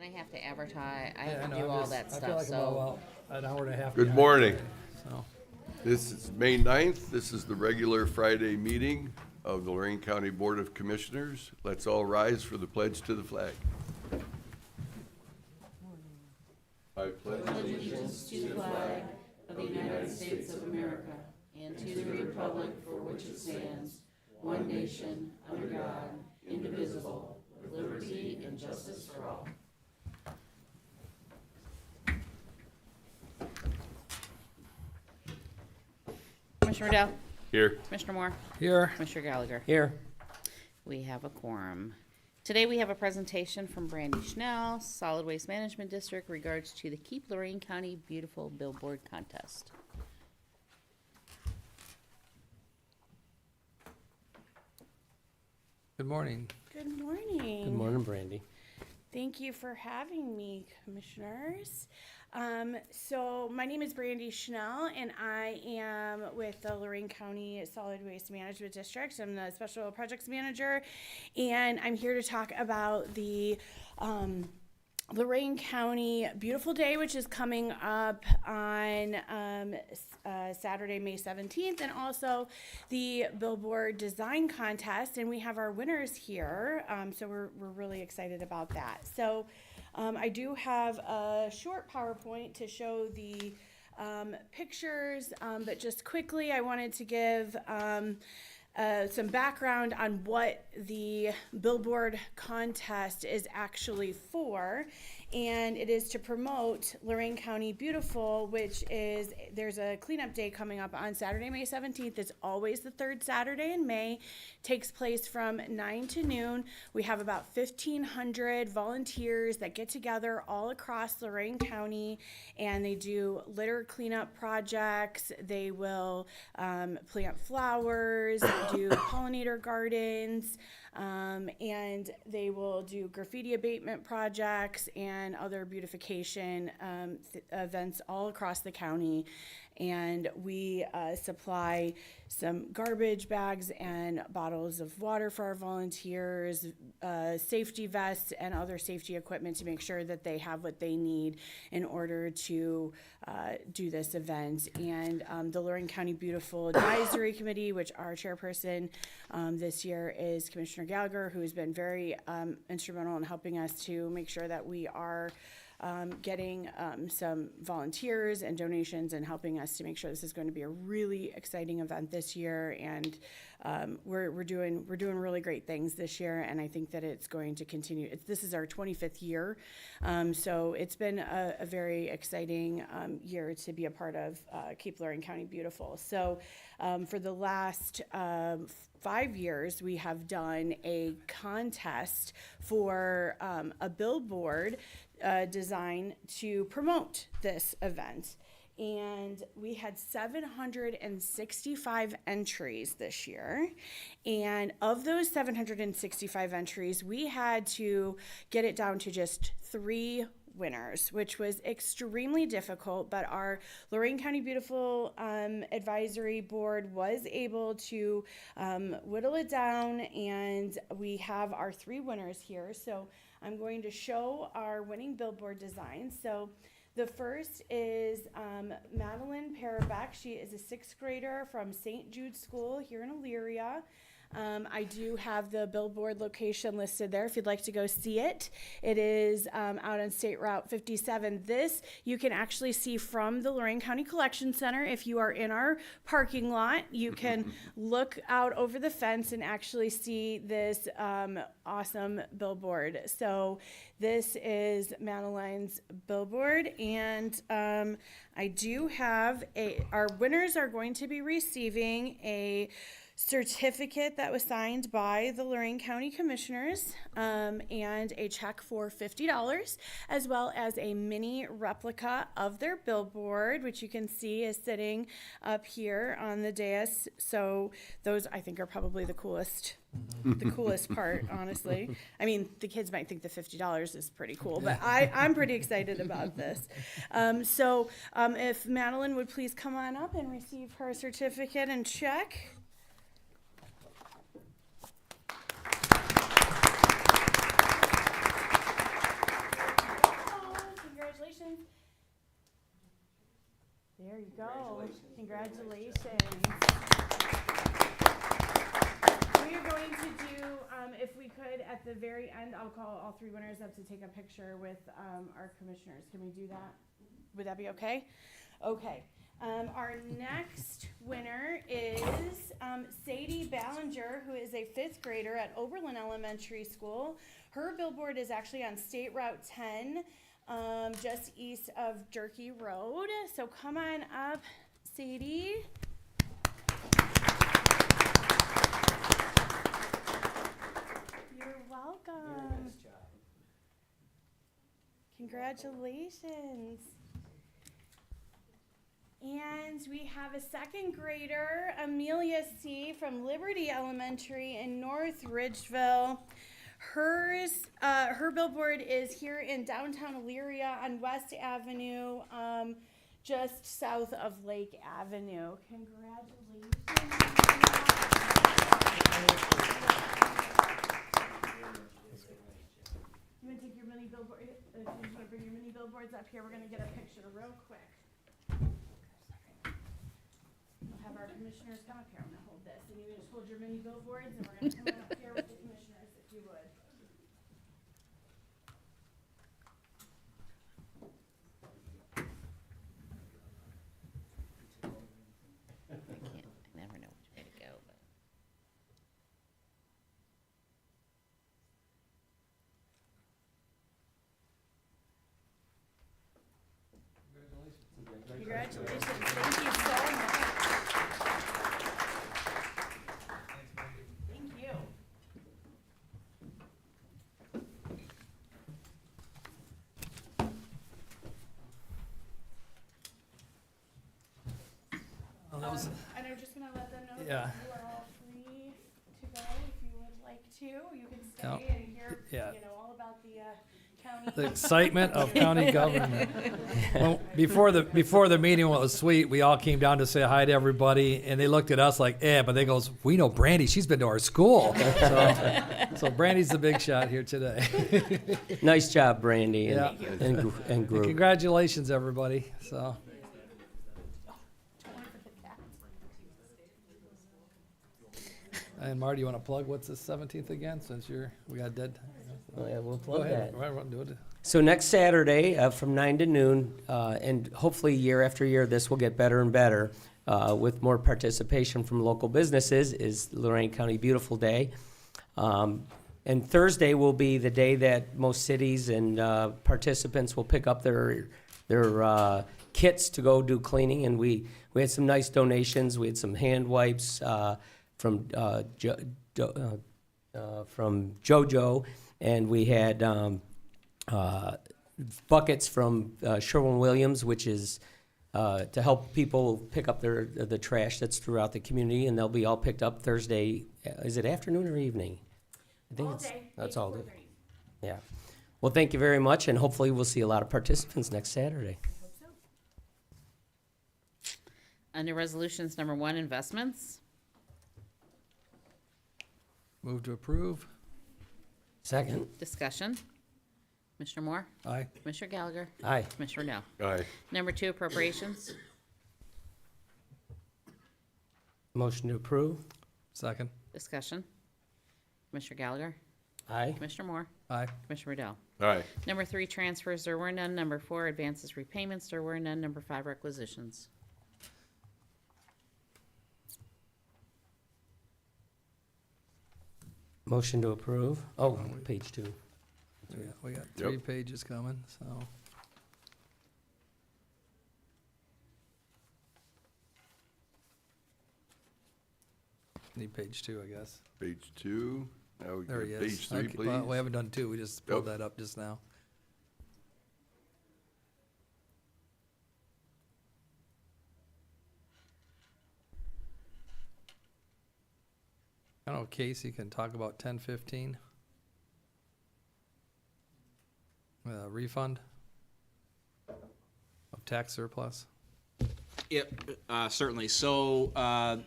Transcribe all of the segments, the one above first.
And I have to advertise, I Yeah, have to know, do I'm all just- that I feel stuff, like I'm so. about an hour and a half. Good behind morning. today, So, This is May 9th. This is the regular Friday meeting of the Lorain County Board of Commissioners. Let's all rise for the pledge to the flag. I pledge Allegiance to the flag of the United States of America and to the republic for which it stands, one nation, under God, indivisible, with liberty and justice for all. Commissioner Riddell, here. Commissioner Moore, here, Commissioner Gallagher. here. We have a quorum. Today we have a presentation from Brandy Schnell, Solid Waste Management District, regards to the Keep Lorain County Beautiful Billboard Contest. Good morning. Good morning. Good morning, Brandy. Thank you for having me, commissioners. So my name is Brandy Schnell, and I am with the Lorain County Solid Waste Management District. I'm the Special Projects Manager, and I'm here to talk about the Lorain County Beautiful Day, which is coming up on Saturday, May 17th, and also the Billboard Design Contest, and we have our winners here, so we're really excited about that. So I do have a short PowerPoint to show the pictures, but just quickly, I wanted to give some background on what the Billboard contest is actually for, and it is to promote Lorain County Beautiful, which is, there's a cleanup day coming up on Saturday, May 17th. It's always the third Saturday in May, takes place from 9 to noon. We have about 1,500 volunteers that get together all across Lorain County, and they do litter cleanup projects. They will plant flowers, do pollinator gardens, and they will do graffiti abatement projects and other beautification events all across the county. And we supply some garbage bags and bottles of water for our volunteers, safety vests and other safety equipment to make sure that they have what they need in order to do this event. And the Lorain County Beautiful Advisory Committee, which our chairperson this year is Commissioner Gallagher, who has been very instrumental in helping us to make sure that we are getting some volunteers and donations and helping us to make sure this is going to be a really exciting event this year. And we're doing really great things this year, and I think that it's going to continue. This is our 25th year, so it's been a very exciting year to be a part of Keep Lorain County Beautiful. So for the last 5 years, we have done a contest for a billboard design to promote this event. And we had 765 entries this year. And of those 765 entries, we had to get it down to just 3 winners, which was extremely difficult, but our Lorain County Beautiful Advisory Board was able to whittle it down, and we have our 3 winners here. So I'm going to show our winning billboard designs. So the first is Madeline Parabeck. She is a 6th grader from St. Jude School here in Elyria. I do have the billboard location listed there if you'd like to go see it. It is out on State Route 57. This you can actually see from the Lorain County Collection Center. If you are in our parking lot, you can look out over the fence and actually see this awesome billboard. So this is Madeline's billboard, and I do have our winners are going to be receiving a certificate that was signed by the Lorain County Commissioners, and a check for $50, as well as a mini replica of their billboard, which you can see is sitting up here on the dais. So those, I think, are probably the coolest part, honestly. I mean, the kids might think the $50 is pretty cool, but I'm pretty excited about this. So if Madeline would please come on up and receive her certificate and check. Congratulations. We are going to do, if we could, at the very end, I'll call all three winners up to take a picture with our commissioners. Can we do that? Would that be okay? Okay. Our next winner is Sadie Ballinger, who is a 5th grader at Oberlin Elementary School. Her billboard is actually on State Route 10, just east of Jerky Road. So come on up, Sadie. You're welcome. Nice job. Congratulations. And we have a 2nd grader, Amelia C. from Liberty Elementary in North Ridgeville. Her billboard is here in downtown Elyria on West Avenue, just south of Lake Avenue. Congratulations. You want to take your mini billboard? If you want to bring your mini billboards up here, we're going to get a picture real quick. We'll have our commissioners come up here. I'm going to hold this, and you just hold your mini billboards, and we're going to come on up here with the commissioners, if you would. I never know which way to go, but. Congratulations. Thank you so much. Thank you. That was, And I'm just gonna let them know Yeah. that you are all free to go if you would like to. You can stay Yep. and hear, Yeah. you know, all about the county. the excitement of county government. Well, before the meeting, what was sweet, we all came down to say hi to everybody, and they looked at us like, but they goes, we know Brandy, she's been to our school. So Brandy's the big shot here today. Nice job, Brandy and, Yeah. and group. Congratulations, everybody, so. And Marty, you want to plug what's the 17th again, since we got dead? Oh, yeah, we'll Go plug ahead, that. right, do it. So next Saturday from 9 to noon, and hopefully year after year, this will get better and better with more participation from local businesses, is Lorain County Beautiful Day. And Thursday will be the day that most cities and participants will pick up their kits to go do cleaning. And we had some nice donations. We had some hand wipes from JoJo, and we had buckets from Sherwin-Williams, which is to help people pick up the trash that's throughout the community, and they'll be all picked up Thursday. Is it afternoon or evening? I think All it's, day. that's 8 to all day. 4:30. Yeah. Well, thank you very much, and hopefully we'll see a lot of participants next Saturday. Hope so. Under resolutions number 1, investments. Move to approve. Second. Discussion. Commissioner Moore? Aye. Commissioner Gallagher? Aye. Commissioner Dell? Aye. Number 2, appropriations. Motion to approve. Second. Discussion. Commissioner Gallagher? Aye. Commissioner Moore? Aye. Commissioner Riddell? Aye. Number 3, transfers, there were none. Number 4, advances, repayments, there were none. Number 5, requisitions. Motion to approve. Oh, page 2. We got 3 pages coming, so. Need page 2, I guess. Page 2. Now we There he get is. page 3, Okay, please. well, we haven't done 2, we just pulled Yep. that up just now. I don't know if Casey can talk about 1015. Refund of tax surplus. Yep, certainly. So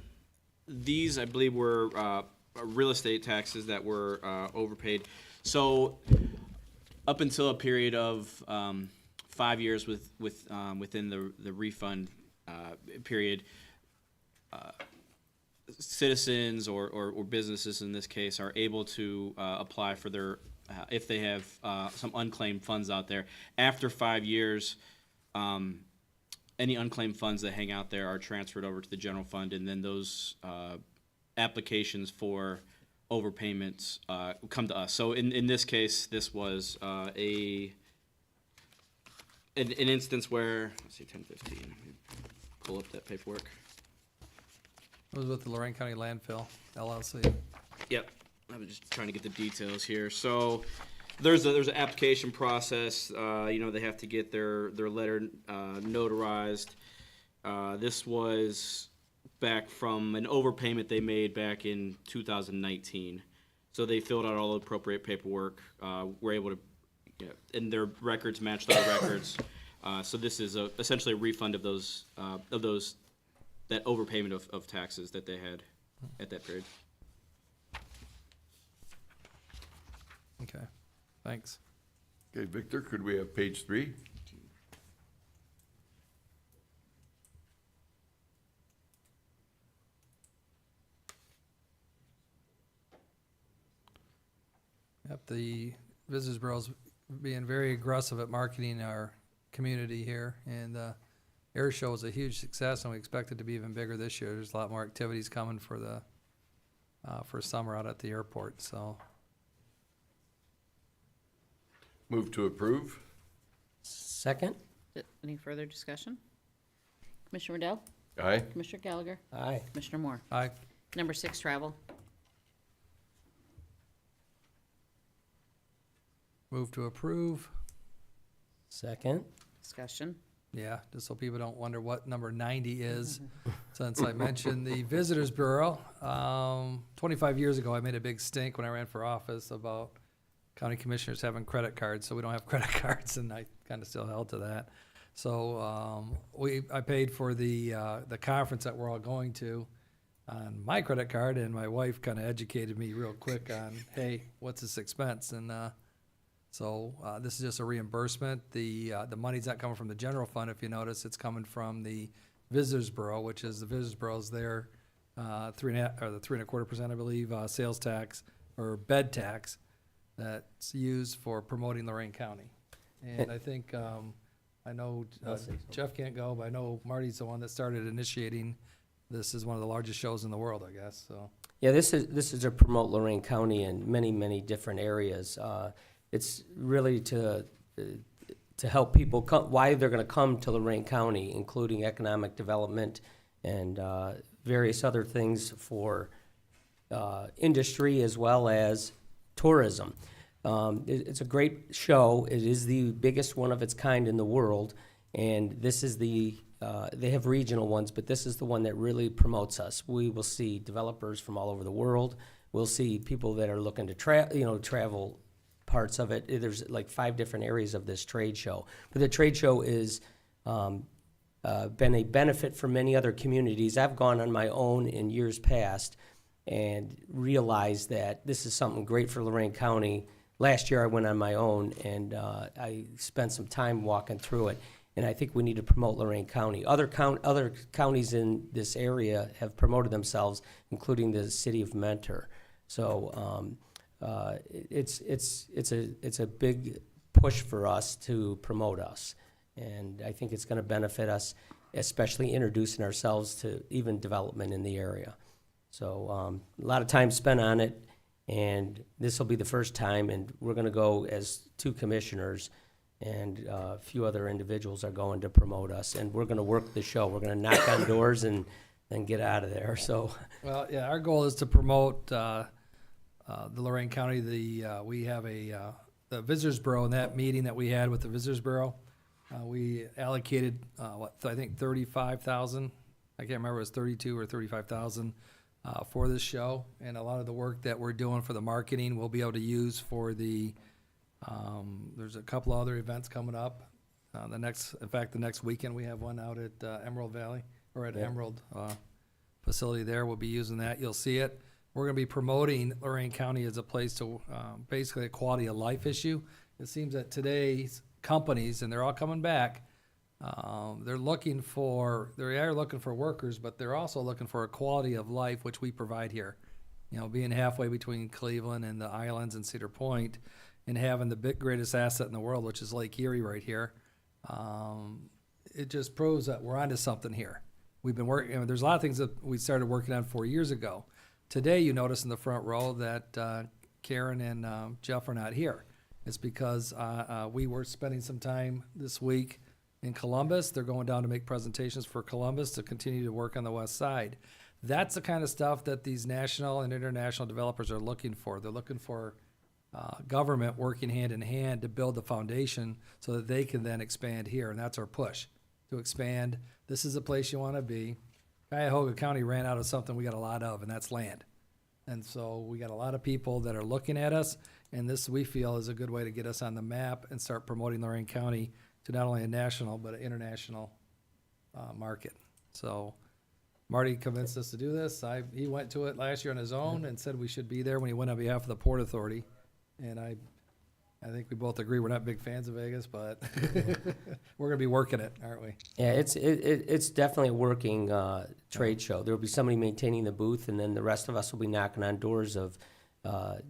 these, I believe, were real estate taxes that were overpaid. So up until a period of 5 years within the refund period, citizens or businesses in this case are able to apply for their, if they have some unclaimed funds out there. After 5 years, any unclaimed funds that hang out there are transferred over to the general fund, and then those applications for overpayments come to us. So in this case, this was an instance where, let's see, 1015, let me pull up that paperwork. It was with the Lorain County Landfill LLC. Yep, I'm just trying to get the details here. So there's an application process. They have to get their letter notarized. This was back from an overpayment they made back in 2019. So they filled out all the appropriate paperwork. Were able to, and their records matched our records. So this is essentially a refund of those that overpayment of taxes that they had at that period. Okay, thanks. Okay, Victor, could we have page 3? Yep, the Visitors Bureau's being very aggressive at marketing our community here, and Air Show was a huge success, and we expect it to be even bigger this year. There's a lot more activities coming for the for summer out at the airport. So Move to approve? Second? Any further discussion? Commissioner Riddell? Aye. Commissioner Gallagher? Aye. Commissioner Moore? aye. Number 6, travel. Move to approve. Second? Discussion. Yeah, just so people don't wonder what number 90 is, since I mentioned the Visitors Bureau. 25 years ago, I made a big stink when I ran for office about county commissioners having credit cards, so we don't have credit cards, and I kind of still held to that. So I paid for the conference that we're all going to on my credit card, and my wife kind of educated me real quick on, hey, what's this expense? And so this is just a reimbursement. The money's not coming from the general fund. If you notice, it's coming from the Visitors Bureau, which is the Visitors Bureau's their 3.25%, I believe, sales tax or bed tax that's used for promoting Lorain County. And I think I know Jeff can't go, but I know Marty's the one that started initiating. This is one of the largest shows in the world, I guess. So Yeah, this is to promote Lorain County in many, many different areas. It's really to help people why they're going to come to Lorain County, including economic development and various other things for industry as well as tourism. It's a great show. It is the biggest one of its kind in the world, and this is they have regional ones, but this is the one that really promotes us. We will see developers from all over the world. We'll see people that are looking to travel parts of it. There's like 5 different areas of this trade show. But the trade show is been a benefit for many other communities. I've gone on my own in years past and realized that this is something great for Lorain County. Last year I went on my own and I spent some time walking through it. And I think we need to promote Lorain County. Other counties in this area have promoted themselves, including the city of Mentor. So it's a big push for us to promote us, and I think it's going to benefit us, especially introducing ourselves to even development in the area. So a lot of time spent on it, and this will be the first time, and we're going to go as 2 commissioners, and a few other individuals are going to promote us, and we're going to work the show. We're going to knock on doors and then get out of there. So, well, yeah, our goal is to promote the Lorain County. We have the Visitors Bureau. In that meeting that we had with the Visitors Bureau, we allocated I think 35,000. I can't remember, it was 32 or 35,000 for this show, and a lot of the work that we're doing for the marketing we'll be able to use for the. There's a couple other events coming up. The next weekend we have one out at Emerald Valley or at Emerald facility there. We'll be using that. You'll see it. We're going to be promoting Lorain County as a place to basically a quality of life issue. It seems that today's companies, and they're all coming back, They are looking for workers, but they're also looking for a quality of life, which we provide here. You know, being halfway between Cleveland and the islands and Cedar Point, and having the greatest asset in the world, which is Lake Erie right here, it just proves that we're onto something here. We've been working, there's a lot of things that we started working on 4 years ago. Today, you notice in the front row that Karen and Jeff are not here. It's because we were spending some time this week in Columbus. They're going down to make presentations for Columbus to continue to work on the west side. That's the kind of stuff that these national and international developers are looking for. They're looking for government working hand in hand to build the foundation so that they can then expand here, and that's our push, to expand. This is the place you want to be. Cuyahoga County ran out of something we got a lot of, and that's land. And so we got a lot of people that are looking at us, and this, we feel, is a good way to get us on the map and start promoting Lorain County to not only a national but an international market. So Marty convinced us to do this. He went to it last year on his own and said we should be there when he went on behalf of the Port Authority. And I think we both agree we're not big fans of Vegas, but we're gonna be working it, aren't we? Yeah, it's definitely a working trade show. There'll be somebody maintaining the booth, and then the rest of us will be knocking on doors of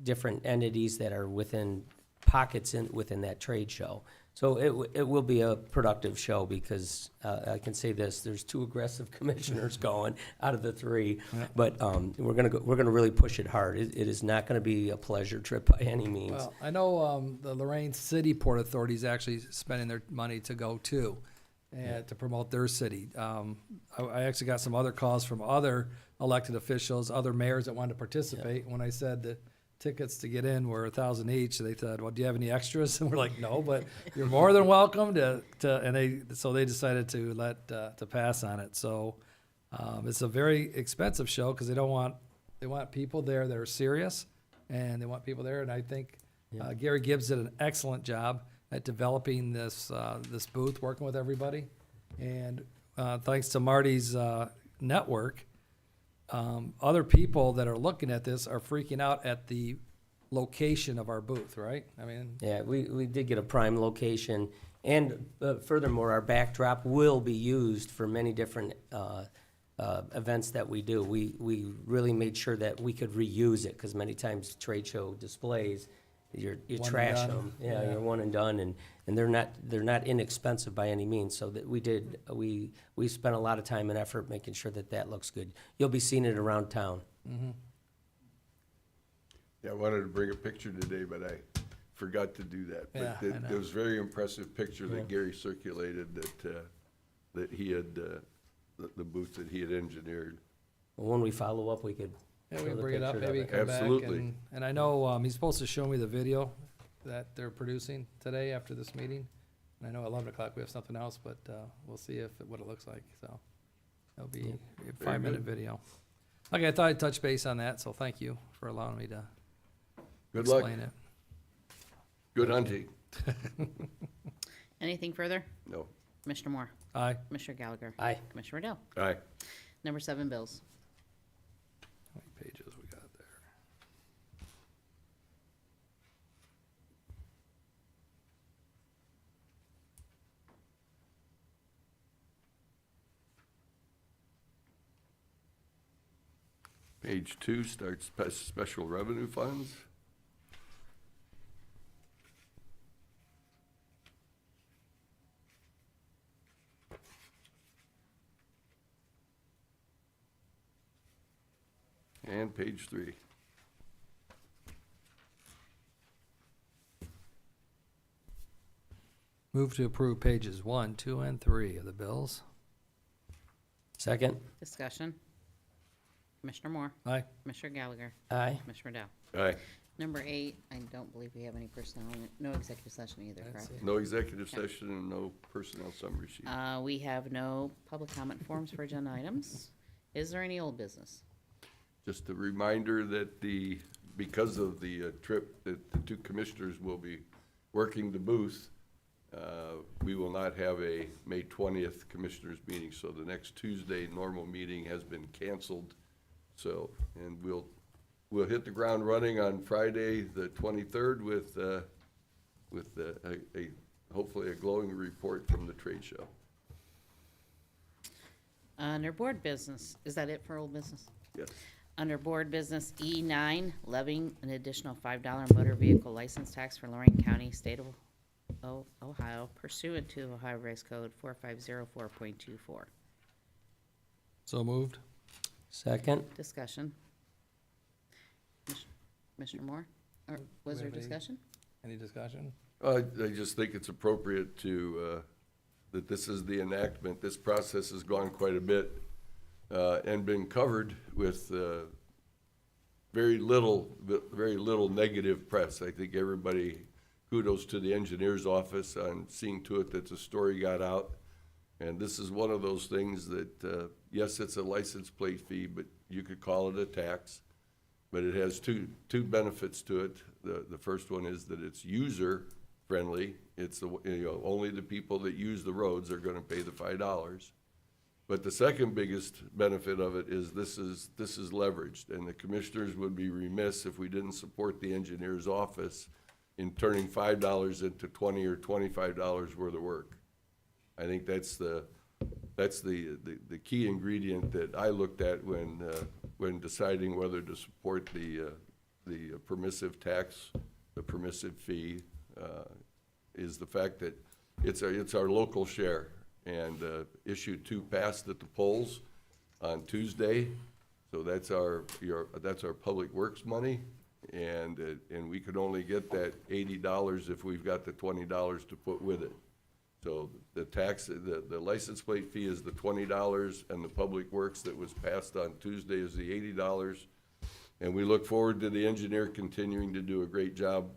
different entities that are within pockets within that trade show. So it will be a productive show because I can say this: there's 2 aggressive commissioners going out of the 3, but we're gonna really push it hard. It is not gonna be a pleasure trip by any means. Well, I know the Lorain City Port Authority is actually spending their money to go too, and to promote their city. I actually got some other calls from other elected officials, other mayors that wanted to participate. When I said that tickets to get in were $1,000 each, they said, "Well, do you have any extras?" And we're like, "No, but you're more than welcome to." And they decided to pass on it. So it's a very expensive show because they want people there that are serious, and they want people there. And I think Gary Gibbs did an excellent job at developing this booth, working with everybody. And thanks to Marty's network, other people that are looking at this are freaking out at the location of our booth, right? I mean, Yeah, we did get a prime location, and furthermore, our backdrop will be used for many different events that we do. We really made sure that we could reuse it, because many times trade show displays, you and trash done. them. Yeah. You're one and done, and they're not inexpensive by any means. So that we spent a lot of time and effort making sure that looks good. You'll be seeing it around town. Yeah, I wanted to bring a picture today, but I forgot to do that. Yeah, But I know. it was a very impressive picture that Gary circulated that he had, the booth that he had engineered. Well, when we follow up, we could. yeah, we show can the bring it up, picture of maybe it. come back. Absolutely. And I know he's supposed to show me the video that they're producing today after this meeting. And I know at 11 o'clock we have something else, but we'll see what it looks like. So it'll be a 5-minute video. Okay, I thought I'd touch base on that, so thank you for allowing me to Good luck. explain it. Good hunting. Anything further? No. Commissioner Moore? Aye. Commissioner Gallagher? Aye. Commissioner Riddell? Aye. Number 7 bills. How many pages we got there? Page 2 starts special revenue funds. And page 3. Move to approve pages 1, 2, and 3 of the bills. Second. Discussion. Commissioner Moore? Aye. Commissioner Gallagher? Aye. Commissioner Riddell? Aye. Number 8, I don't believe we have any personnel, no executive session either, That's correct? No executive session and no personnel summary sheet. We have no public comment forms for agenda items. Is there any old business? Just a reminder that because of the trip that the 2 commissioners will be working the booth, we will not have a May 20th commissioners meeting, so the next Tuesday normal meeting has been canceled. So, and we'll hit the ground running on Friday, the 23rd with hopefully a glowing report from the trade show. Under board business, is that it for old business? Yes. Under board business E9, levying an additional $5 motor vehicle license tax for Lorain County, state of Ohio pursuant to Ohio Revised Code 4504.24. So moved. Second. Discussion. Commissioner Moore? Or was there have any- discussion? Any discussion? I just think it's appropriate to, that this is the enactment. This process has gone quite a bit and been covered with very little negative press. I think everybody, kudos to the engineer's office on seeing to it that the story got out. And this is one of those things that, yes, it's a license plate fee, but you could call it a tax. But it has two benefits to it. The first one is that it's user-friendly. It's only the people that use the roads are gonna pay the $5. But the second biggest benefit of it is this is leveraged, and the commissioners would be remiss if we didn't support the engineer's office in turning $5 into $20 or $25 worth of work. I think that's the key ingredient that I looked at when deciding whether to support the permissive tax, the permissive fee, is the fact that it's our local share. And issue 2 passed at the polls on Tuesday, so that's our public works money, and we could only get that $80 if we've got the $20 to put with it. So the tax, the license plate fee is the $20, and the public works that was passed on Tuesday is the $80. And we look forward to the engineer continuing to do a great job.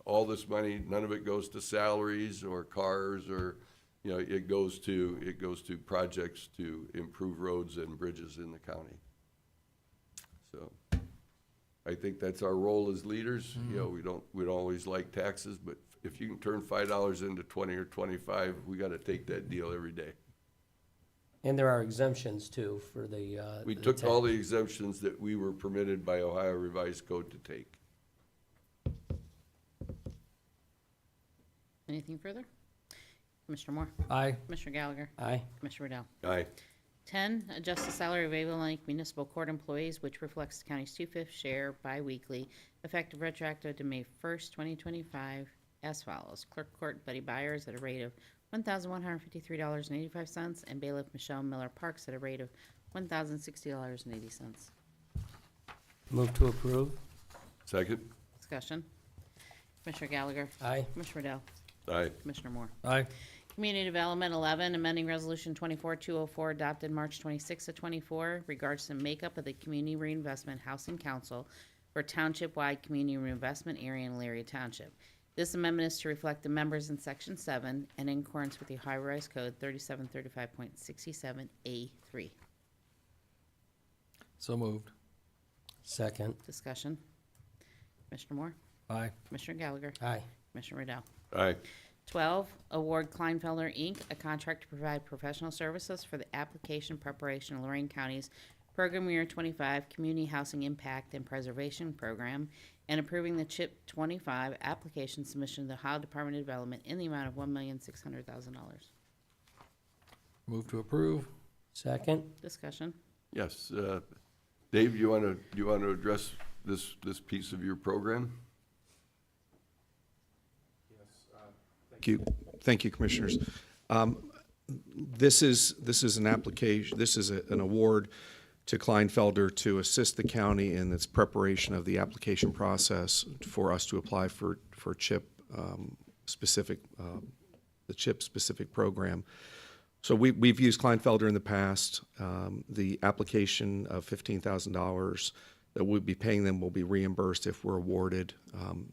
All this money, none of it goes to salaries or cars or, it goes to projects to improve roads and bridges in the county. So I think that's our role as leaders. We don't always like taxes, but if you can turn $5 into 20 or 25, we got to take that deal every day. And there are exemptions too for the. We the took tax. all the exemptions that we were permitted by Ohio Revised Code to take. Anything further? Commissioner Moore? Aye. Commissioner Gallagher? Aye. Commissioner Riddell? Aye. 10, adjust the salary of Avon Lake Municipal Court employees, which reflects the county's 2/5 share biweekly, effective retroactive to May 1st, 2025, as follows. Clerk Court Buddy Byers at a rate of $1,153.85, and bailiff Michelle Miller Parks at a rate of $1,060.80. Move to approve. Second? Discussion. Commissioner Gallagher? Aye. Commissioner Riddell? Aye. Commissioner Moore? Aye. Community Development 11, amending Resolution 24-204 adopted March 26 of 24 regards to makeup of the Community Reinvestment Housing Council for township-wide community reinvestment area in Elyria Township. This amendment is to reflect the members in Section 7 and in accordance with the Ohio Revised Code 3735.67A3. So moved. Second. Discussion. Commissioner Moore? Aye. Commissioner Gallagher? Aye. Commissioner Riddell? Aye. 12, award Kleinfelder, Inc., a contract to provide professional services for the application preparation of Lorain County's Program Year 25 Community Housing Impact and Preservation Program, and approving the CHIP 25 application submission to the Ohio Department of Development in the amount of $1,600,000. Move to approve. Second. Discussion. Yes. Dave, you want to address this piece of your program? Thank you, Commissioners. This is an application, this is an award to Kleinfelder to assist the county in its preparation of the application process for us to apply for CHIP specific, the CHIP specific program. So we've used Kleinfelder in the past. The application of $15,000 that we'll be paying them will be reimbursed if we're awarded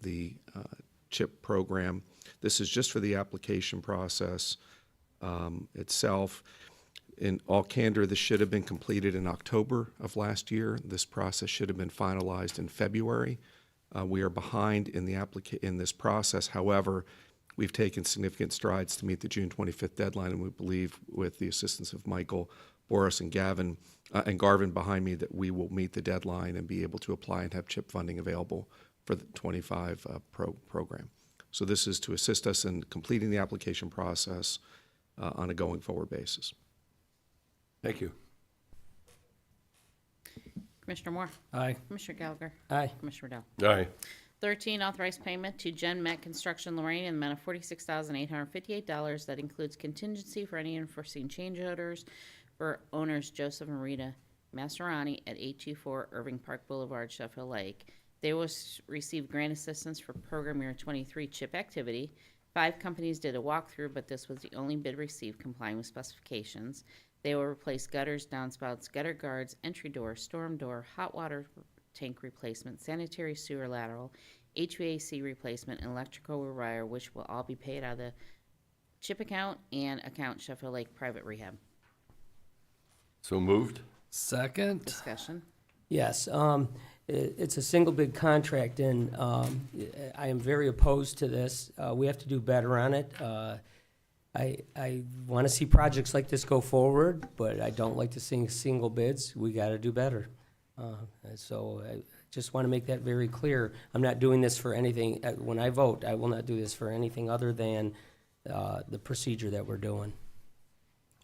the CHIP program. This is just for the application process itself. In all candor, this should have been completed in October of last year. This process should have been finalized in February. We are behind in this process. However, we've taken significant strides to meet the June 25th deadline, and we believe, with the assistance of Michael, Boris, and Garvin behind me, that we will meet the deadline and be able to apply and have CHIP funding available for the 25 program. So this is to assist us in completing the application process on a going forward basis. Thank you. Commissioner Moore. Aye. Commissioner Gallagher. Aye. Commissioner Rodow. Aye. 13, authorized payment to Gen Met Construction Lorain in the amount of $46,858. That includes contingency for any unforeseen change orders for owners Joseph and Rita Masserani at 824 Irving Park Boulevard, Sheffield Lake. They will receive grant assistance for program year 23 CHIP activity. 5 companies did a walkthrough, but this was the only bid received complying with specifications. They will replace gutters, downspouts, gutter guards, entry door, storm door, hot water tank replacement, sanitary sewer lateral, HVAC replacement, and electrical rewire, which will all be paid out of the CHIP account and account Sheffield Lake Private Rehab. So moved? Second. Discussion. Yes, it's a single bid contract, and I am very opposed to this. We have to do better on it. I want to see projects like this go forward, but I don't like to see single bids. We got to do better. So I just want to make that very clear. I'm not doing this for anything. When I vote, I will not do this for anything other than the procedure that we're doing.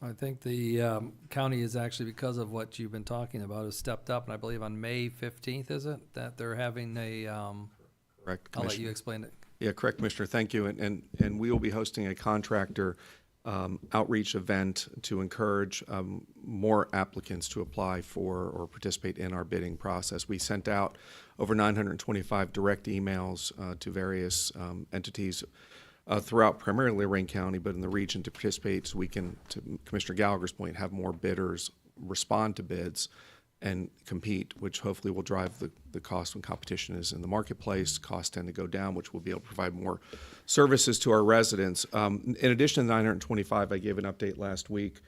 I think the county is actually, because of what you've been talking about, has stepped up, and I believe on May 15th, is it, that they're having a, Correct, I'll let you Commissioner. explain it. Yeah, correct, Commissioner. Thank you. And we will be hosting a contractor outreach event to encourage more applicants to apply for or participate in our bidding process. We sent out over 925 direct emails to various entities throughout primarily Lorain County, but in the region to participate, so we can, to Commissioner Gallagher's point, have more bidders respond to bids and compete, which hopefully will drive the cost when competition is in the marketplace. Costs tend to go down, which will be able to provide more services to our residents. In addition to the 925, I gave an update last week.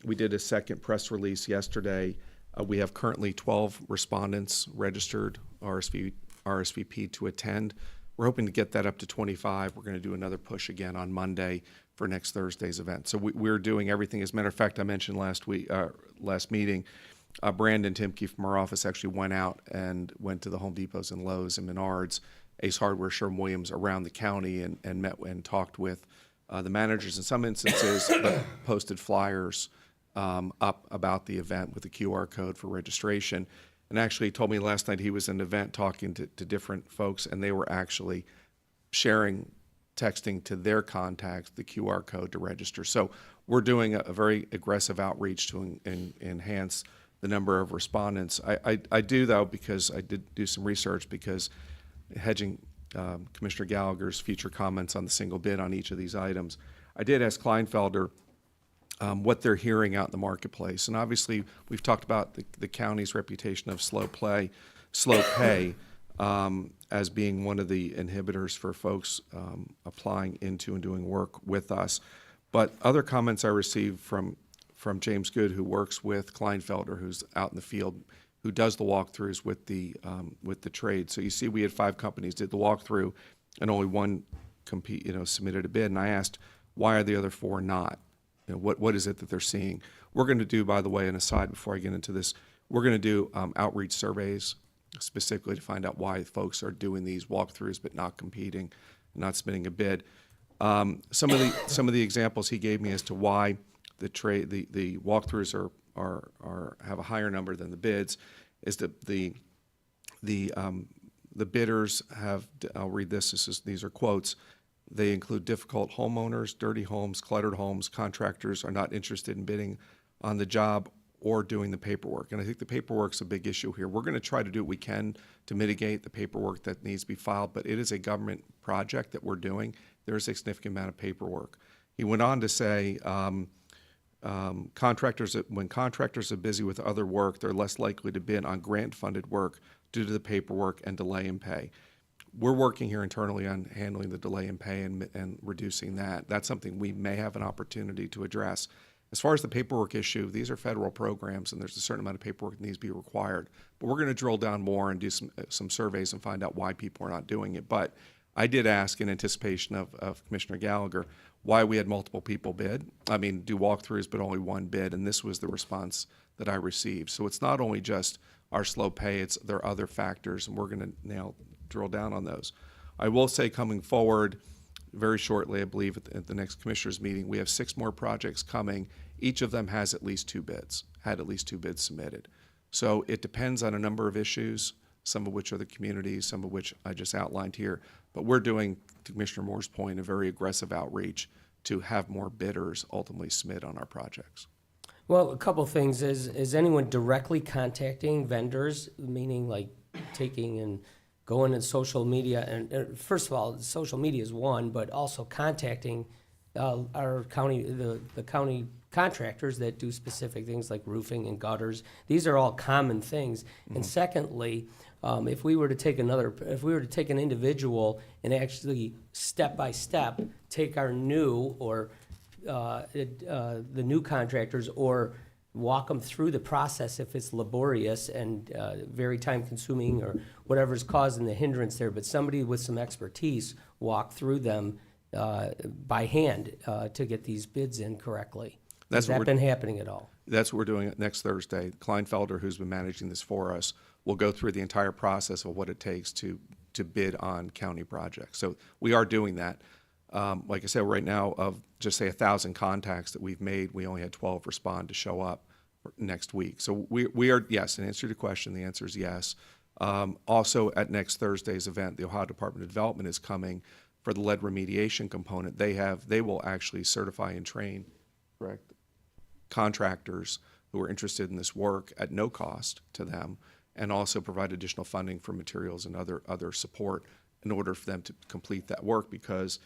We did a second press release yesterday. We have currently 12 respondents registered, RSVP to attend. We're hoping to get that up to 25. We're going to do another push again on Monday for next Thursday's event. So we're doing everything. As a matter of fact, I mentioned last meeting, Brandon Timke from our office actually went out and went to the Home Depots and Lowe's and Menards, Ace Hardware, Sherwin-Williams around the county and met and talked with the managers in some instances, but posted flyers up about the event with a QR code for registration. And actually told me last night he was in an event talking to different folks, and they were actually sharing, texting to their contacts the QR code to register. So we're doing a very aggressive outreach to enhance the number of respondents. I do, though, because I did do some research, because hedging Commissioner Gallagher's future comments on the single bid on each of these items, I did ask Kleinfelder what they're hearing out in the marketplace. And obviously, we've talked about the county's reputation of slow pay as being one of the inhibitors for folks applying into and doing work with us. But other comments I received from James Good, who works with Kleinfelder, who's out in the field, who does the walkthroughs with the trade. So you see, we had 5 companies did the walkthrough, and only one submitted a bid. And I asked, why are the other 4 not? What is it that they're seeing? We're going to do, by the way, an aside before I get into this, we're going to do outreach surveys specifically to find out why folks are doing these walkthroughs but not competing, not submitting a bid. Some of the examples he gave me as to why the walkthroughs have a higher number than the bids is that the bidders have. I'll read this. These are quotes. They include difficult homeowners, dirty homes, cluttered homes. Contractors are not interested in bidding on the job or doing the paperwork. And I think the paperwork's a big issue here. We're going to try to do what we can to mitigate the paperwork that needs to be filed, but it is a government project that we're doing. There's a significant amount of paperwork. He went on to say, when contractors are busy with other work, they're less likely to bid on grant-funded work due to the paperwork and delay in pay. We're working here internally on handling the delay in pay and reducing that. That's something we may have an opportunity to address. As far as the paperwork issue, these are federal programs, and there's a certain amount of paperwork that needs to be required. But we're going to drill down more and do some surveys and find out why people are not doing it. But I did ask, in anticipation of Commissioner Gallagher, why we had multiple people do walkthroughs, but only one bid, and this was the response that I received. So it's not only just our slow pay, there are other factors, and we're going to drill down on those. I will say, coming forward very shortly, I believe at the next commissioners meeting, we have 6 more projects coming. Each of them has at least 2 bids, had at least 2 bids submitted. So it depends on a number of issues, some of which are the communities, some of which I just outlined here. But we're doing, to Commissioner Moore's point, a very aggressive outreach to have more bidders ultimately submit on our projects. Well, a couple things. Is anyone directly contacting vendors, meaning like taking and going in social media? And first of all, social media is one, but also contacting our county, the county contractors that do specific things like roofing and gutters. These are all common things. And secondly, if we were to take an individual and actually step by step take our new or the new contractors or walk them through the process if it's laborious and very time consuming or whatever's causing the hindrance there, but somebody with some expertise walk through them by hand to get these bids in correctly. That's Has what that been happening at all? That's what we're doing next Thursday. Kleinfelder, who's been managing this for us, will go through the entire process of what it takes to bid on county projects. So we are doing that. Like I said, right now, of just say 1,000 contacts that we've made, we only had 12 respond to show up next week. So we are, yes, in answer to your question, the answer is yes. Also, at next Thursday's event, the Ohio Department of Development is coming for the lead remediation component. They will actually certify and train, correct, contractors who are interested in this work at no cost to them, and also provide additional funding for materials and other support in order for them to complete that work. Because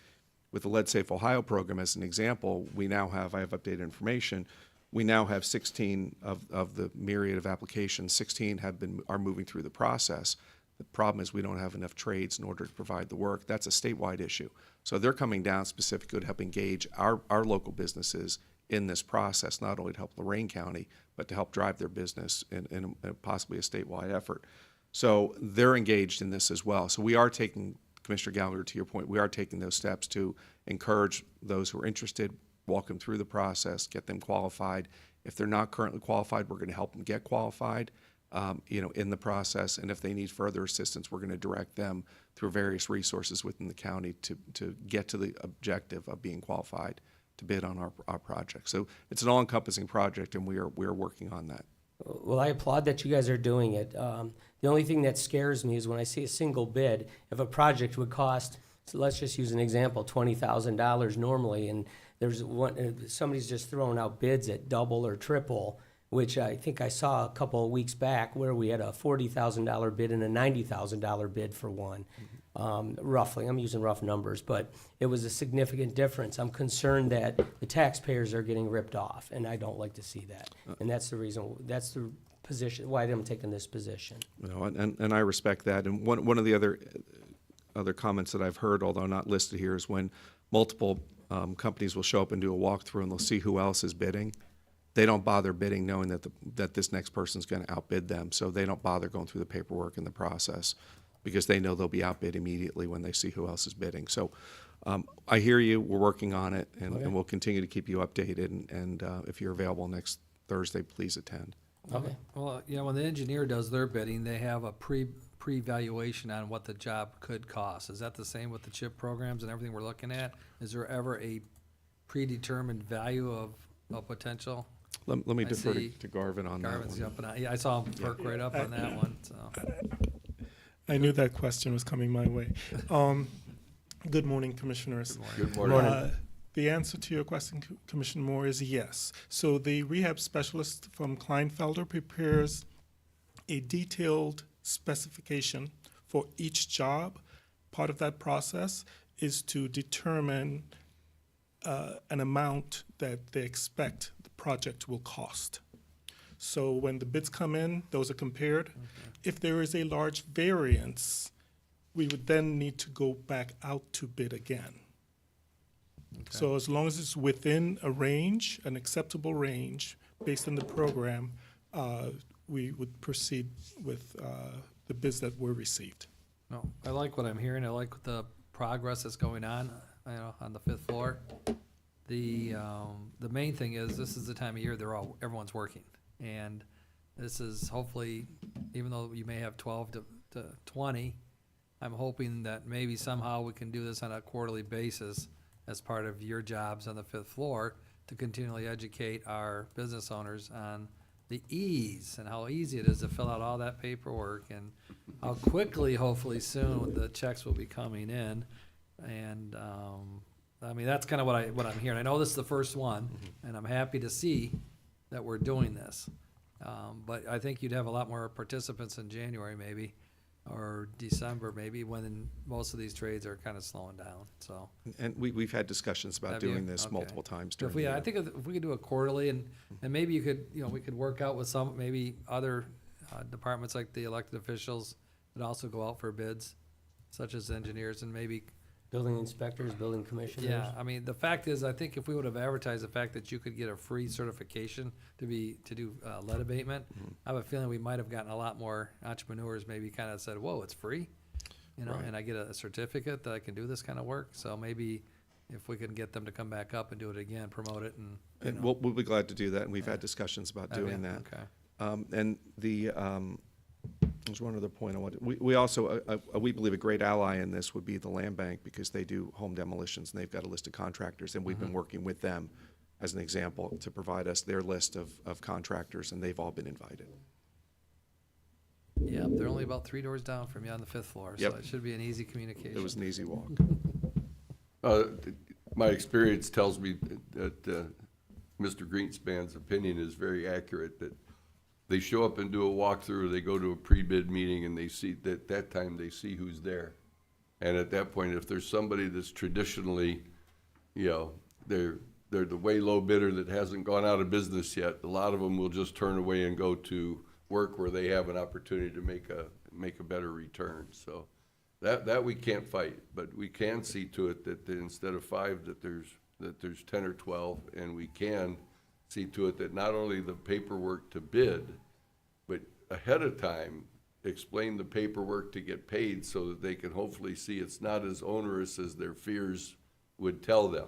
with the Lead Safe Ohio program as an example, we now have, I have updated information, we now have 16 of the myriad of applications, 16 are moving through the process. The problem is we don't have enough trades in order to provide the work. That's a statewide issue. So they're coming down specifically to help engage our local businesses in this process, not only to help Lorain County, but to help drive their business in possibly a statewide effort. So they're engaged in this as well. So we are taking, Commissioner Gallagher, to your point, we are taking those steps to encourage those who are interested, walk them through the process, get them qualified. If they're not currently qualified, we're going to help them get qualified, in the process. And if they need further assistance, we're going to direct them through various resources within the county to get to the objective of being qualified to bid on our project. So it's an all-encompassing project, and we are working on that. Well, I applaud that you guys are doing it. The only thing that scares me is when I see a single bid. If a project would cost, so let's just use an example, $20,000 normally, and there's somebody's just throwing out bids at double or triple, which I think I saw a couple of weeks back where we had a $40,000 bid and a $90,000 bid for one. Roughly, I'm using rough numbers, but it was a significant difference. I'm concerned that the taxpayers are getting ripped off, and I don't like to see that. And that's the reason, that's the position, why I'm taking this position. And I respect that. And one of the other comments that I've heard, although not listed here, is when multiple companies will show up and do a walkthrough and they'll see who else is bidding. They don't bother bidding knowing that this next person's going to outbid them, so they don't bother going through the paperwork and the process, because they know they'll be outbid immediately when they see who else is bidding. So I hear you. We're working on it, and we'll continue to keep you updated. And if you're available next Thursday, please attend. Okay. Well, when the engineer does their bidding, they have a pre-valuation on what the job could cost. Is that the same with the CHIP programs and everything we're looking at? Is there ever a predetermined value of potential? Let me I defer see to Garvin on Garvin's that one. jumping out. Yeah, I saw him perk right up on that one, so. I knew that question was coming my way. Good morning, Commissioners. Good morning. The answer to your question, Commissioner Moore, is yes. So the rehab specialist from Kleinfelder prepares a detailed specification for each job. Part of that process is to determine an amount that they expect the project will cost. So when the bids come in, those are compared. Okay. If there is a large variance, we would then need to go back out to bid again. Okay. So as long as it's within a range, an acceptable range, based on the program, we would proceed with the bids that were received. No, I like what I'm hearing. I like the progress that's going on, on the 5th floor. The main thing is this is the time of year everyone's working. And this is hopefully, even though you may have 12 to 20, I'm hoping that maybe somehow we can do this on a quarterly basis as part of your jobs on the 5th floor to continually educate our business owners on the ease and how easy it is to fill out all that paperwork and how quickly, hopefully soon, the checks will be coming in. And, I mean, that's kind of what I'm hearing. I know this is the first one, and I'm happy to see that we're doing this. But I think you'd have a lot more participants in January maybe, or December maybe, when most of these trades are kind of slowing down, so. And we've had discussions about Have you? doing this Okay. multiple times If during the we, year. I think if we could do it quarterly, and maybe you could, we could work out with some, maybe other departments like the elected officials that also go out for bids, such as engineers, and maybe, Building inspectors, building commissioners. yeah, I mean, the fact is, I think if we would have advertised the fact that you could get a free certification to do lead abatement, I have a feeling we might have gotten a lot more entrepreneurs maybe kind of said, whoa, it's free? Right. And I get a certificate that I can do this kind of work, so maybe if we can get them to come back up and do it again, promote it and. And we'll be glad to do that, and we've had discussions about doing that. Okay. And there's one other point I want, we also, we believe a great ally in this would be the land bank, because they do home demolitions, and they've got a list of contractors, and we've been working with them, as an example, to provide us their list of contractors, and they've all been invited. Yeah, they're only about 3 doors down from you on the 5th floor, so Yep. it should be an easy communication. It was an easy walk. My experience tells me that Mr. Greenspan's opinion is very accurate, that they show up and do a walkthrough, they go to a pre-bid meeting, and they see, that time they see who's there. And at that point, if there's somebody that's traditionally, they're the way low bidder that hasn't gone out of business yet, a lot of them will just turn away and go to work where they have an opportunity to make a better return. So that we can't fight, but we can see to it that instead of 5, that there's 10 or 12, and we can see to it that not only the paperwork to bid, but ahead of time, explain the paperwork to get paid so that they can hopefully see it's not as onerous as their fears would tell them.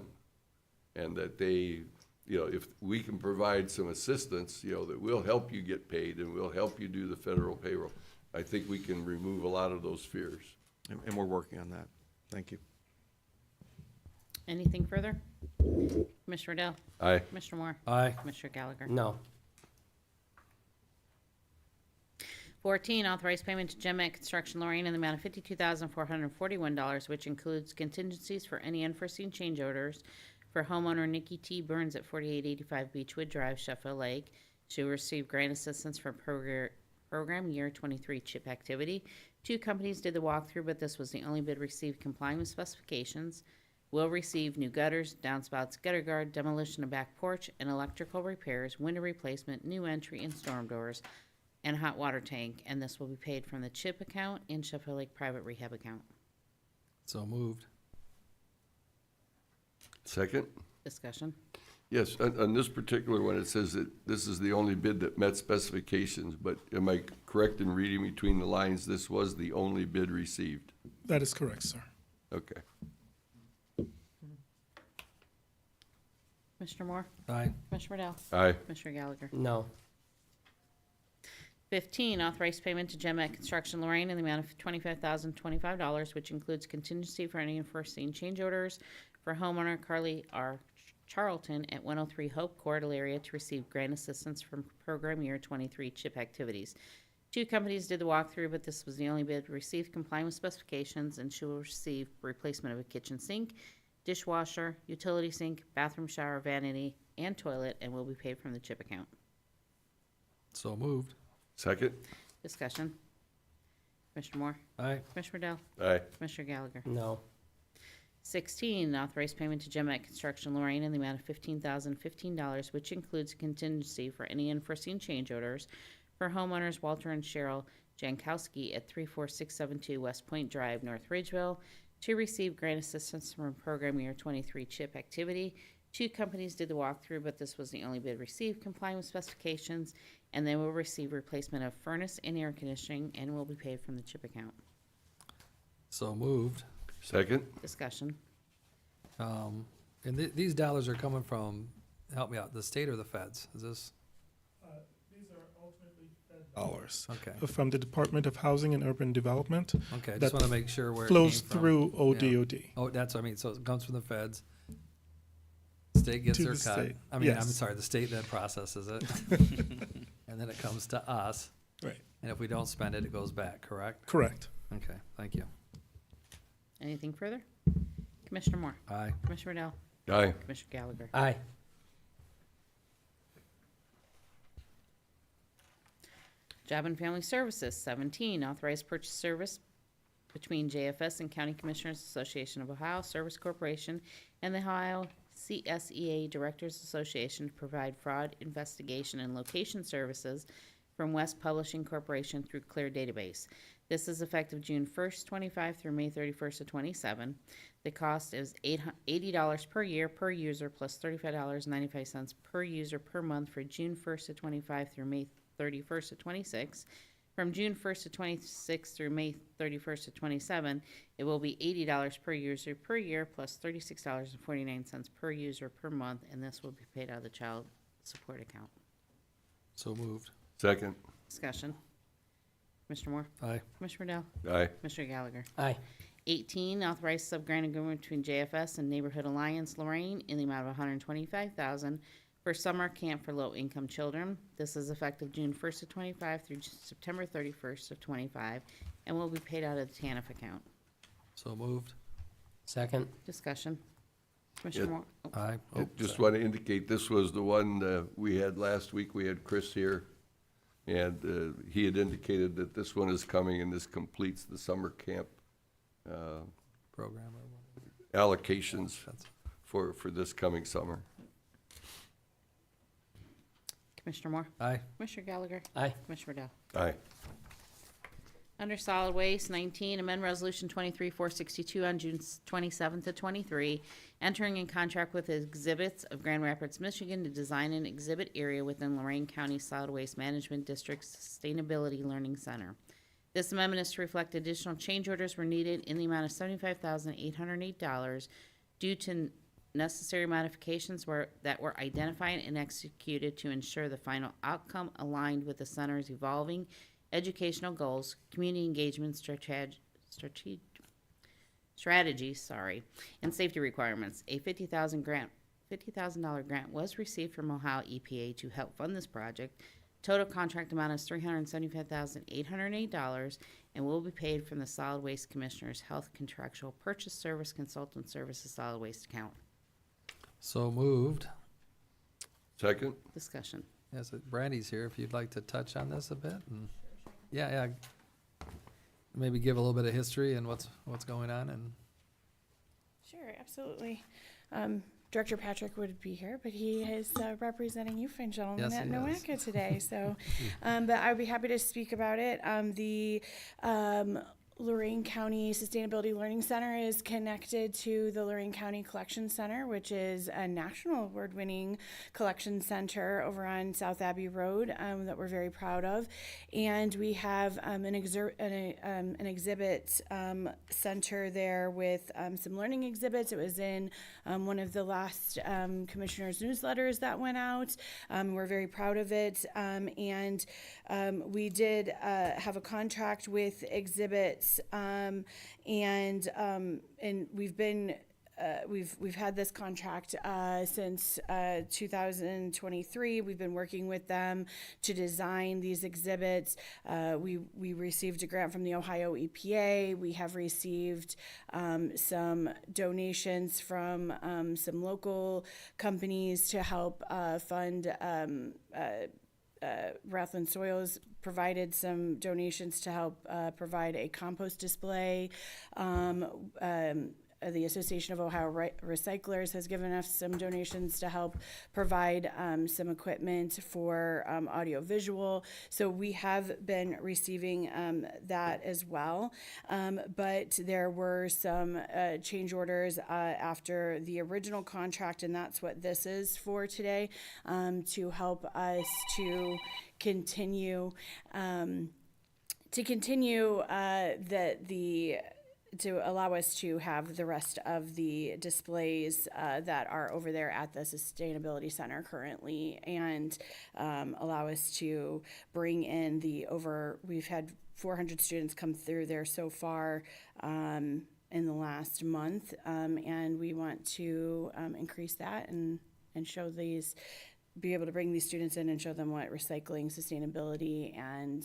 And that they, if we can provide some assistance, that we'll help you get paid and we'll help you do the federal payroll, I think we can remove a lot of those fears. And we're working on that. Thank you. Anything further? Commissioner Riddell? Aye. Commissioner Moore? Aye. Commissioner Gallagher? No. 14, authorized payment to GenMat Construction Lorain in the amount of $52,441, which includes contingencies for any unforeseen change orders for homeowner Nikki T. Burns at 4885 Beechwood Drive, Sheffield Lake. She will receive grant assistance from program year 23 CHIP activity. 2 companies did the walkthrough, but this was the only bid received complying with specifications. Will receive new gutters, downspouts, gutter guard, demolition of back porch, and electrical repairs, window replacement, new entry and storm doors, and hot water tank, and this will be paid from the CHIP account and Sheffield Lake Private Rehab account. So moved. Second? Discussion. Yes, on this particular one, it says that this is the only bid that met specifications, but am I correct in reading between the lines, this was the only bid received? That is correct, sir. Okay. Commissioner Moore? Aye. Commissioner Riddell? Aye. Commissioner Gallagher? No. 15, authorized payment to GenMat Construction Lorain in the amount of $25,025, which includes contingency for any unforeseen change orders for homeowner Carly R. Charlton at 103 Hope Court, area to receive grant assistance from program year 23 CHIP activities. 2 companies did the walkthrough, but this was the only bid received complying with specifications, and she will receive replacement of a kitchen sink, dishwasher, utility sink, bathroom shower, vanity, and toilet, and will be paid from the CHIP account. So moved. Second? Discussion. Commissioner Moore? Aye. Commissioner Riddell? Aye. Commissioner Gallagher? No. 16, authorized payment to GenMat Construction Lorain in the amount of $15,015, which includes contingency for any unforeseen change orders for homeowners Walter and Cheryl Jankowski at 34672 West Point Drive, North Ridgeville, to receive grant assistance from program year 23 CHIP activity. 2 companies did the walkthrough, but this was the only bid received complying with specifications, and they will receive replacement of furnace and air conditioning and will be paid from the CHIP account. So moved. Second? Discussion. And these dollars are coming from, help me out, the state or the feds? Is this? These are ultimately dollars Okay. from the Department of Housing and Urban Development. Okay, I That just want to make sure where it flows came from. through Yeah. ODOD. Oh, that's what I mean, so it comes from the feds. State gets To their the cut. state, I mean, I'm yes. sorry, the state then processes it. and then it comes to us, Right. and if we don't spend it, it goes back, correct? Correct. Okay, thank you. Anything further? Commissioner Moore? Aye. Commissioner Riddell? Aye. Commissioner Gallagher? Aye. Job and Family Services, 17, authorized purchase service between JFS and County Commissioners Association of Ohio Service Corporation and the Ohio CSEA Directors Association to provide fraud investigation and location services from West Publishing Corporation through Clear Database. This is effective June 1st, 25 through May 31st of 27. The cost is $80 per year per user plus $35.95 per user per month for June 1st of 25 through May 31st of 26. From June 1st of 26 through May 31st of 27, it will be $80 per user per year plus $36.49 per user per month, and this will be paid out of the child support account. So moved. Second. Discussion. Commissioner Moore? Aye. Commissioner Riddell? Aye. Commissioner Gallagher? Aye. 18, authorized sub-grant agreement between JFS and Neighborhood Alliance Lorain in the amount of $125,000 for summer camp for low-income children. This is effective June 1st of 25 through September 31st of 25, and will be paid out of the TANF account. So moved. Second. Discussion. Commissioner Yeah. Moore? Oh, Aye. I Oh, just sorry. want to indicate, this was the one we had last week. We had Chris here, and he had indicated that this one is coming, and this completes the summer camp Program or what? allocations That's- for this coming summer. Commissioner Moore? Aye. Commissioner Gallagher? Aye. Commissioner Riddell? Aye. Under solid waste, 19, amend resolution 23-462 on June 27th of 23, entering in contract with Exhibits of Grand Rapids, Michigan to design an exhibit area within Lorain County Solid Waste Management District's Sustainability Learning Center. This amendment is to reflect additional change orders were needed in the amount of $75,808 due to necessary modifications that were identified and executed to ensure the final outcome aligned with the center's evolving educational goals, community engagement strategies, and safety requirements. A $50,000 grant was received from Ohio EPA to help fund this project. Total contract amount is $375,808 and will be paid from the Solid Waste Commissioner's Health Contractual Purchase Service Consultant Services Solid Waste account. So moved. Second. Discussion. Yes, Brandy's here if you'd like to touch on this a bit. And yeah. Maybe give a little bit of history and what's going on and Sure, absolutely. Director Patrick would be here, but he is representing you fine gentlemen Yes, at he is. NOACA today. So, but I would be happy to speak about it. The Lorain County Sustainability Learning Center is connected to the Lorain County Collection Center, which is a national award-winning collection center over on South Abbey Road that we're very proud of. And we have an exhibit center there with some learning exhibits. It was in one of the last commissioner's newsletters that went out. We're very proud of it. And we did have a contract with Exhibits, and we've been we've had this contract since 2023. We've been working with them to design these exhibits. We received a grant from the Ohio EPA. We have received some donations from some local companies to help fund. Rathland Soils provided some donations to help provide a compost display. The Association of Ohio Recyclers has given us some donations to help provide some equipment for audio-visual. So we have been receiving that as well. But there were some change orders after the original contract, and that's what this is for today, to help us to continue to allow us to have the rest of the displays that are over there at the Sustainability Center currently, and allow us to bring in we've had 400 students come through there so far in the last month, and we want to increase that and show these be able to bring these students in and show them what recycling, sustainability, and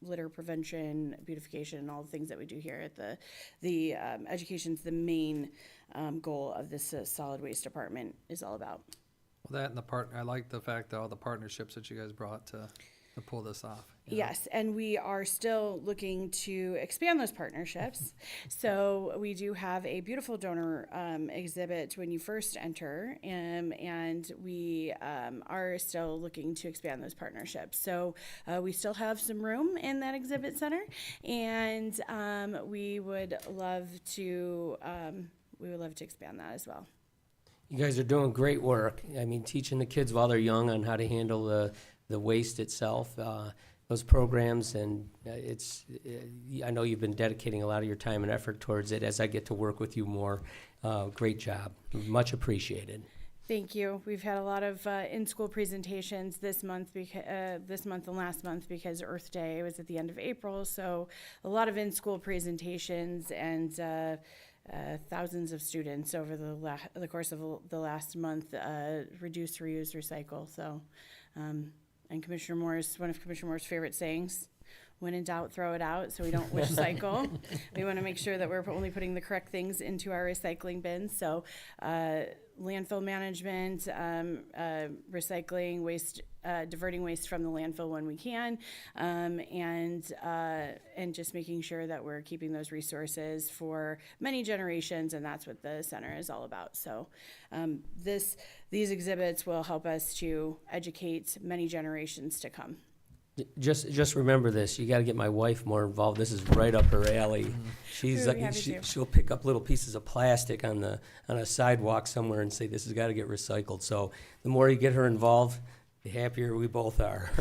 litter prevention, beautification, and all the things that we do here at the education's the main goal of this solid waste department is all about. Well, that and I like the fact that all the partnerships that you guys brought to pull this off. you know? Yes, and we are still looking to expand those partnerships. So we do have a beautiful donor exhibit when you first enter, and we are still looking to expand those partnerships. So we still have some room in that exhibit center, and we would love to expand that as well. You guys are doing great work. I mean, teaching the kids while they're young on how to handle the waste itself, those programs, and I know you've been dedicating a lot of your time and effort towards it. As I get to work with you more, great job. Much appreciated. Thank you. We've had a lot of in-school presentations this month and last month because Earth Day was at the end of April. So a lot of in-school presentations and thousands of students over the course of the last month reduce, reuse, recycle. So, and Commissioner Moore's, one of Commissioner Moore's favorite sayings, when in doubt, throw it out, so we don't wish cycle. We want to make sure that we're only putting the correct things into our recycling bins. So landfill management, recycling waste, diverting waste from the landfill when we can, and just making sure that we're keeping those resources for many generations, and that's what the center is all about. So these exhibits will help us to educate many generations to come. Just remember this. You got to get my wife more involved. This is right up her alley. She's We'd be happy to. she'll pick up little pieces of plastic on a sidewalk somewhere and say this has got to get recycled. So the more you get her involved, the happier we both are.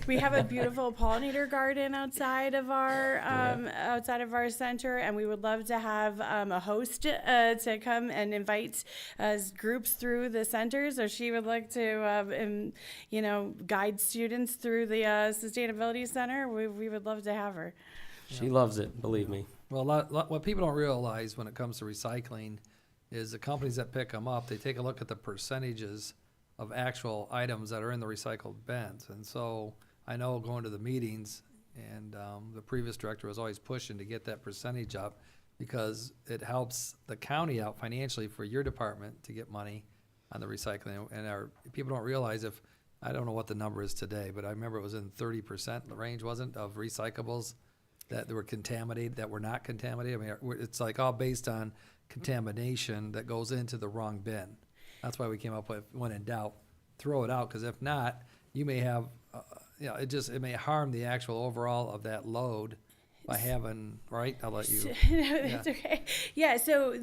We have a beautiful pollinator garden outside of our center, and we would love to have a host to come and invite groups through the center. So she would like to, guide students through the sustainability center. We would love to have her. She loves it, believe me. Well, what people don't realize when it comes to recycling is the companies that pick them up, they take a look at the percentages of actual items that are in the recycled bins. And so I know going to the meetings, and the previous director was always pushing to get that percentage up because it helps the county out financially for your department to get money on the recycling. And people don't realize I don't know what the number is today, but I remember it was in 30% range, wasn't, of recyclables that were contaminated, that were not contaminated. I mean, it's like all based on contamination that goes into the wrong bin. That's why we came up with, when in doubt, throw it out, because if not, you may have, it may harm the actual overall of that load by having, right? I'll let you. It's okay. Yeah. So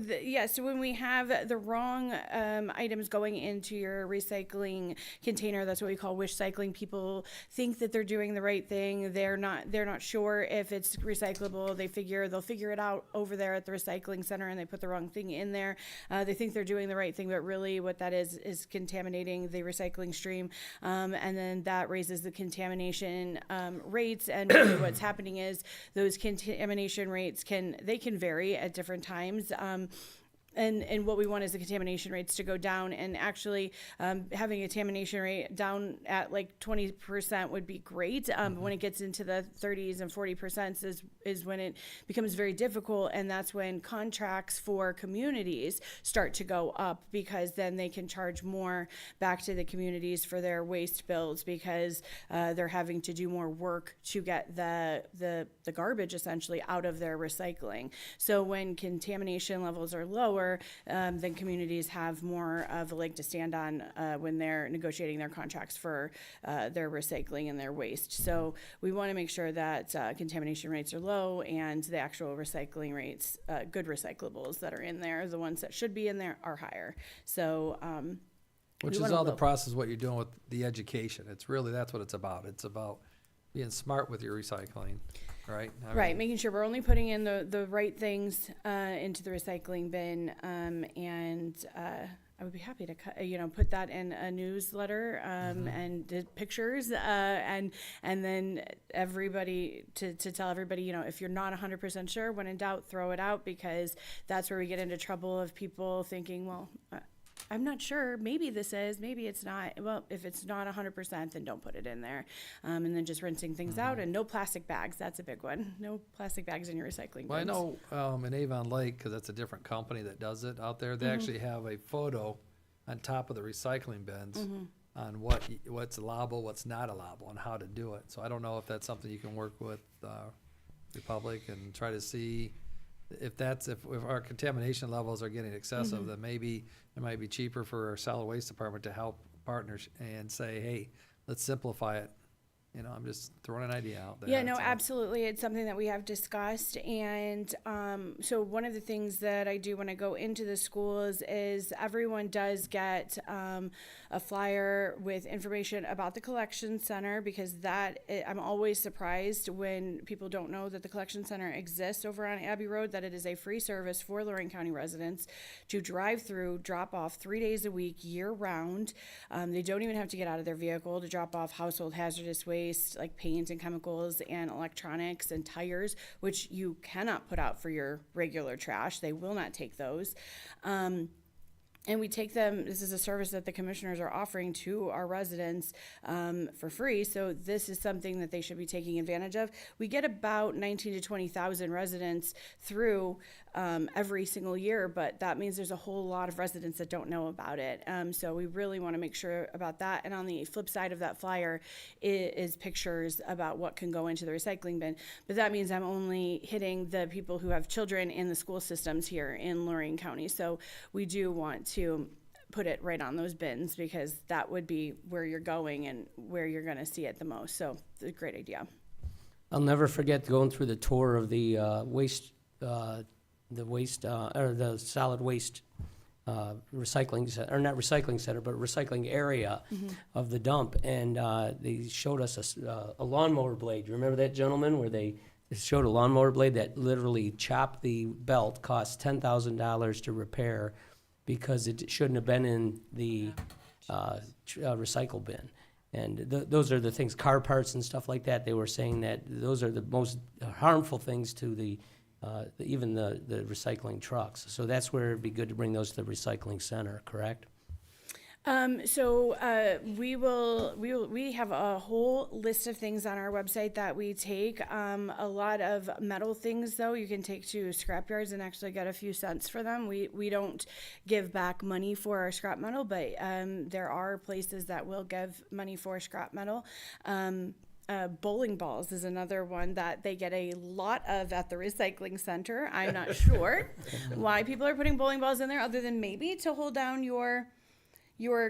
when we have the wrong items going into your recycling container, that's what we call wish cycling. People think that they're doing the right thing. They're not sure if it's recyclable. They'll figure it out over there at the recycling center, and they put the wrong thing in there. They think they're doing the right thing, but really what that is contaminating the recycling stream, and then that raises the contamination rates. And really what's happening is those contamination rates can vary at different times. And what we want is the contamination rates to go down, and actually having a contamination rate down at like 20% would be great. But when it gets into the 30s and 40% is when it becomes very difficult, and that's when contracts for communities start to go up, because then they can charge more back to the communities for their waste bills, because they're having to do more work to get the garbage essentially out of their recycling. So when contamination levels are lower, then communities have more of a leg to stand on when they're negotiating their contracts for their recycling and their waste. So we want to make sure that contamination rates are low, and the actual recycling rates, good recyclables that are in there, the ones that should be in there, are higher. So Which is all the process, what you're doing with the education. That's what it's about. It's about being smart with your recycling, right? Right, making sure we're only putting in the right things into the recycling bin, and I would be happy to put that in a newsletter and the pictures, and then everybody to tell everybody, if you're not 100% sure, when in doubt, throw it out, because that's where we get into trouble of people thinking, well, I'm not sure, maybe this is, maybe it's not. Well, if it's not 100%, then don't put it in there. And then just rinsing things out, and no plastic bags, that's a big one. No plastic bags in your recycling bins. Well, I know in Avon Lake, because that's a different company that does it out there, they actually have a photo on top of the recycling bins on what's allowable, what's not allowable, and how to do it. So I don't know if that's something you can work with Republic and try to see if our contamination levels are getting excessive, then maybe it might be cheaper for our solid waste department to help partners and say, hey, let's simplify it. You know, I'm just throwing an idea out there. Yeah, no, that's all. absolutely. It's something that we have discussed. And so one of the things that I do when I go into the schools is everyone does get a flyer with information about the collection center, because I'm always surprised when people don't know that the collection center exists over on Abbey Road, that it is a free service for Lorain County residents to drive through, drop off 3 days a week, year round. They don't even have to get out of their vehicle to drop off household hazardous waste, like paint and chemicals and electronics and tires, which you cannot put out for your regular trash. They will not take those. And we take them, this is a service that the commissioners are offering to our residents for free. So this is something that they should be taking advantage of. We get about 19 to 20,000 residents through every single year, but that means there's a whole lot of residents that don't know about it. So we really want to make sure about that. And on the flip side of that flyer is pictures about what can go into the recycling bin. But that means I'm only hitting the people who have children in the school systems here in Lorain County. So we do want to put it right on those bins, because that would be where you're going and where you're going to see it the most. So it's a great idea. I'll never forget going through the tour of the the solid waste recycling center, or not recycling center, but recycling area of the dump, and they showed us a lawnmower blade. You remember that, gentleman, where they showed a lawnmower blade that literally chopped the belt, cost $10,000 to repair, because it shouldn't have been in the recycle bin. And those are the things, car parts and stuff like that. They were saying that those are the most harmful things to even the recycling trucks. So that's where it'd be good to bring those to the recycling center, correct? We have a whole list of things on our website that we take. A lot of metal things, though, you can take to scrap yards and actually get a few cents for them. We don't give back money for our scrap metal, but there are places that will give money for scrap metal. Bowling balls is another one that they get a lot of at the recycling center. I'm not sure why people are putting bowling balls in there, other than maybe to hold down your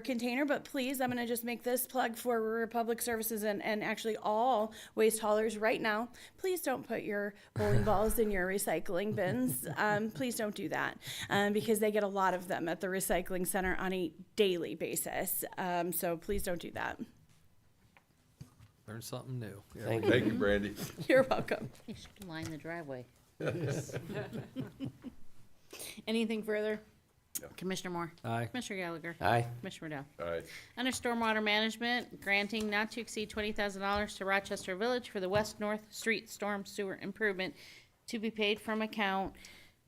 container. But please, I'm going to just make this plug for Republic Services and actually all waste haulers right now. Please don't put your bowling balls in your recycling bins. Please don't do that, because they get a lot of them at the recycling center on a daily basis. So please don't do that. Learn something new. Yeah, Thank thank you, Brandy. You're welcome. You should line the driveway. Anything further? Commissioner Moore. Aye. Commissioner Gallagher. Aye. Commissioner Riddell. All right. Under Stormwater Management, granting not to exceed $20,000 to Rochester Village for the West North Street Storm Sewer Improvement to be paid from account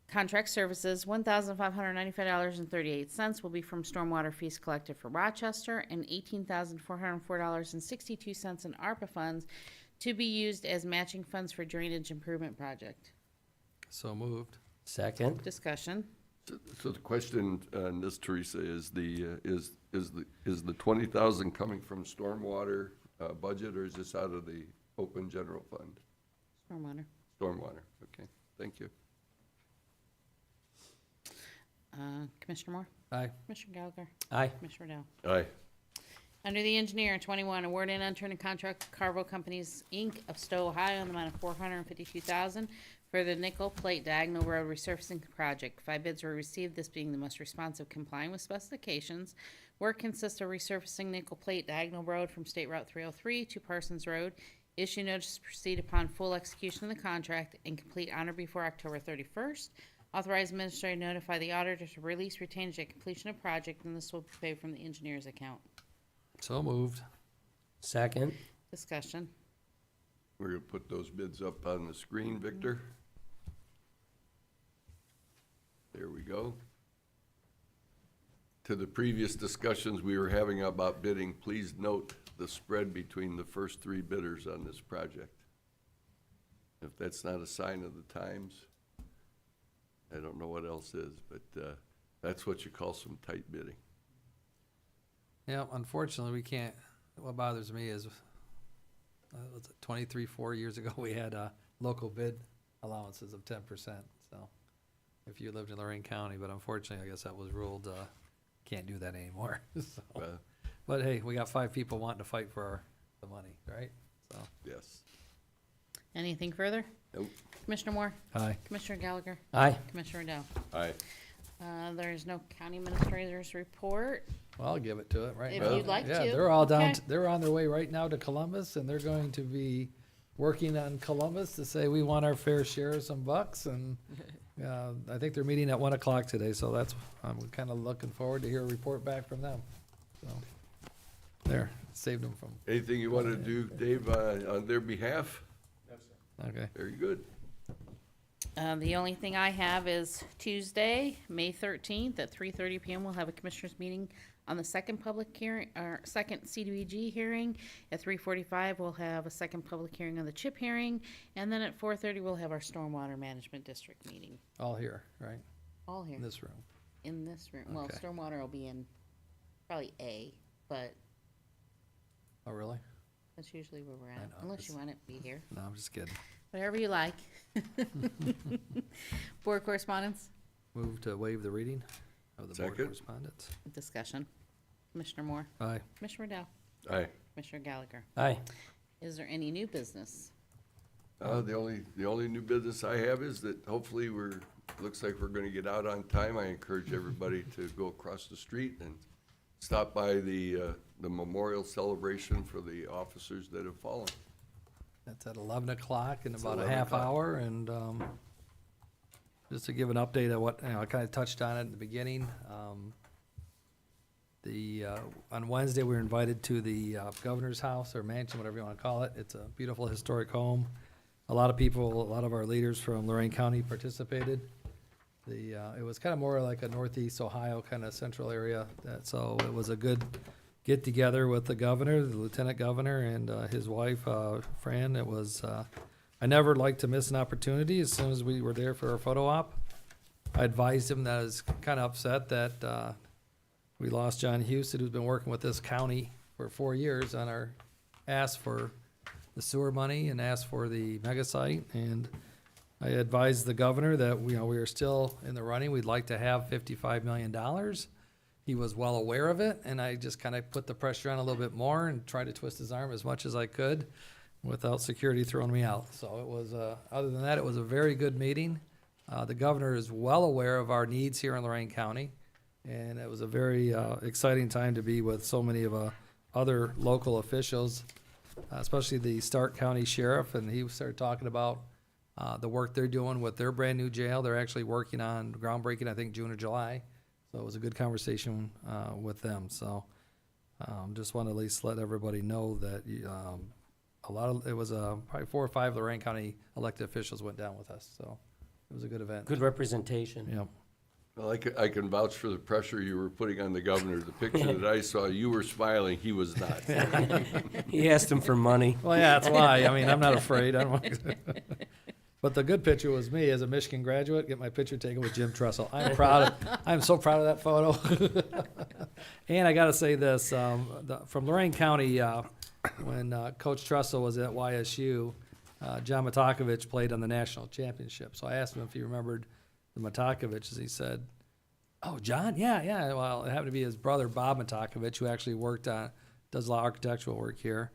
contract services. $1,595.38 will be from stormwater fees collected for Rochester, and $18,404.62 in ARPA funds to be used as matching funds for drainage improvement project. So moved. Second. Discussion. So the question on this, Teresa, is the 20,000 coming from stormwater budget, or is this out of the open general fund? Stormwater. Stormwater, okay, thank you. Commissioner Moore. Aye. Commissioner Gallagher. Aye. Commissioner Riddell. Aye. Under the engineer, 21, award and enter a contract with Carvo Companies, Inc. of Stowe, Ohio, in the amount of $452,000 for the nickel plate diagonal road resurfacing project. 5 bids were received, this being the most responsive, complying with specifications. Work consists of resurfacing nickel plate diagonal road from State Route 303 to Parsons Road. Issue notice to proceed upon full execution of the contract and complete on or before October 31st. Authorize administrator to notify the auditor to release retainage at completion of project, and this will be paid from the engineer's account. So moved. Second. Discussion. We're gonna put those bids up on the screen, Victor. There we go. to the previous discussions we were having about bidding, please note the spread between the first three bidders on this project. If that's not a sign of the times, I don't know what else is, but that's what you call some tight bidding. Yeah, unfortunately, we can't, what bothers me is, was it 4 years ago, we had local bid allowances of 10%, so if you lived in Lorain County, but unfortunately, I guess that was ruled, can't do that anymore, so. But hey, we got 5 people wanting to fight for the money, right? So, Yes. Anything further? Nope. Commissioner Moore? aye. Commissioner Gallagher? Aye. Commissioner Dow? Aye. There is no county administrator's report. Well, I'll give it to it right If now. you'd like Yeah, to. they're all down, Okay. they're on their way right now to Columbus, and they're going to be working on Columbus to say we want our fair share of some bucks, and I think they're meeting at 1 o'clock today, so that's, I'm kind of looking forward to hear a report back from them. So, there, saved them from, Anything you want to do, Dave, on their behalf? okay. Very good. The only thing I have is Tuesday, May 13th at 3:30 PM. We'll have a commissioners meeting on the second public hearing, or second CDBG hearing. At 3:45, we'll have a second public hearing on the CHIP hearing. And then at 4:30, we'll have our Stormwater Management District meeting. All here, right, All here in this room. in this room. Well, Okay. Stormwater will be in probably A, but Oh, really? that's usually where we're I at. know, Unless it's- you want it to be here. No, I'm just kidding. Whatever you like. Board correspondence, Move to waive the reading of the board Second. correspondence. discussion. Commissioner Moore, Aye. Commissioner Dow, Aye. Commissioner Gallagher. Aye. Is there any new business? The only new business I have is that hopefully looks like we're gonna get out on time. I encourage everybody to go across the street and stop by the memorial celebration for the officers that have fallen. That's at 11 o'clock in It's about a 11 half o'clock. hour, and just to give an update of what, I kind of touched on it in the beginning. On Wednesday, we were invited to the governor's house, or mansion, whatever you want to call it. It's a beautiful historic home. A lot of people, a lot of our leaders from Lorain County participated. It was kind of more like a northeast Ohio kind of central area, so it was a good get-together with the governor, the lieutenant governor, and his wife, Fran. It was, I never like to miss an opportunity. As soon as we were there for our photo op, I advised him that I was kind of upset that we lost John Houston, who's been working with this county for 4 years on our, asked for the sewer money and asked for the mega site. And I advised the governor that, we are still in the running. We'd like to have $55 million. He was well aware of it, and I just kind of put the pressure on a little bit more and tried to twist his arm as much as I could without security throwing me out. So it was, other than that, it was a very good meeting. The governor is well aware of our needs here in Lorain County, and it was a very exciting time to be with so many of other local officials, especially the Stark County Sheriff, and he started talking about the work they're doing with their brand-new jail. They're actually working on groundbreaking, I think, June or July. So it was a good conversation with them. So just want to at least let everybody know that it was probably 4 or 5 Lorain County elected officials went down with us. So it was a good event. Good representation. Yep. Well, I can vouch for the pressure you were putting on the governor. The picture that I saw, you were smiling, he was not. He asked him for money. Well, yeah, that's why. I mean, I'm not afraid. But the good picture was me as a Michigan graduate, get my picture taken with Jim Tressel. I'm so proud of that photo. And I got to say this, from Lorain County, when Coach Tressel was at YSU, John Matakovich played on the national championship. So I asked him if he remembered the Matakoviches. He said, "Oh, John, yeah. Well, it happened to be his brother, Bob Matakovich, who actually does a lot of architectural work here."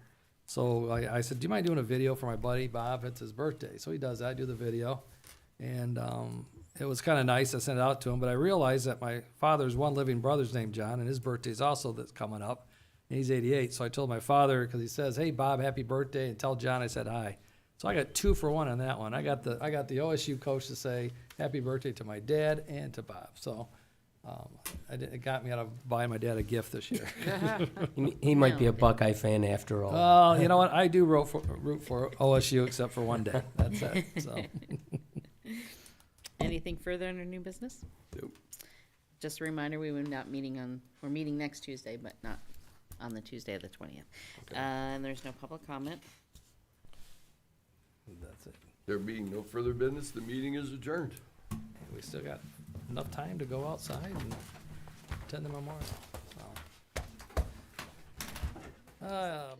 So I said, "Do you mind doing a video for my buddy Bob? It's his birthday." So he does that. I do the video. And it was kind of nice. I sent it out to him. But I realized that my father's one living brother's named John, and his birthday's also that's coming up. And he's 88. So I told my father, because he says, "Hey, Bob, happy birthday," and tell John I said hi. So I got 2 for 1 on that one. I got the OSU coach to say happy birthday to my dad and to Bob. So it got me out of buying my dad a gift this year. He might be a Buckeye fan after all. Well, you know what? I do root for OSU except for one day. That's it. So Anything further under new business? Nope. just a reminder, we're meeting next Tuesday, but not on the Tuesday of the 20th. And there's no public comment. That's it. There being no further business, the meeting is adjourned. And we still got enough time to go outside and attend the memorial. So.